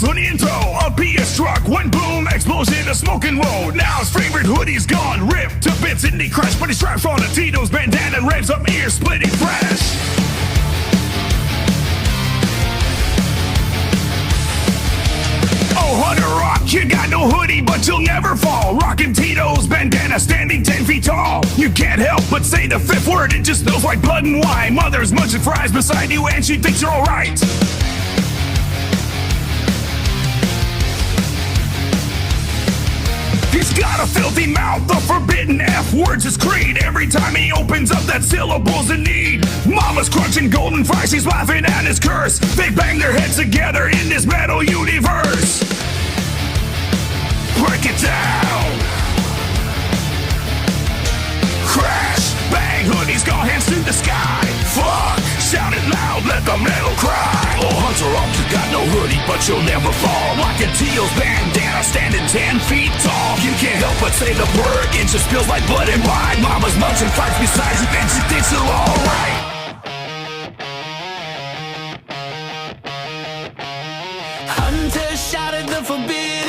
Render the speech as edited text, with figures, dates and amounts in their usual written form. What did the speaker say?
Tito's hoodie in tow. A PS truck went boom, explosion, a smoking road. Now his favorite hoodie's gone, ripped to bits and he crashed. But he straps on a Tito's bandana and revs up ears, splitting fresh. Oh, Hunter Rock, you got no hoodie, but you'll never fall. Rockin' Tito's bandana, standing 10 feet tall. You can't help but say the fifth word, it just smells like blood and wine. Mother's munching fries beside you and she thinks you're alright. He's got a filthy mouth, the forbidden F words his creed. Every time he opens up, that syllable's in need. Mama's crunching golden fries, he's laughing at his curse. They bang their heads together in this metal universe. Break it down. Crash, bang, hoodies go hands to the sky. Fuck, shout it loud, let the metal cry. Oh, Hunter Rock, you got no hoodie, but you'll never fall. Like a Tito's bandana, standing 10 feet tall. You can't help but say the word, it just feels like blood and wine. Mama's munching fights beside you, and she thinks you're alright. Hunter shouted the forbidden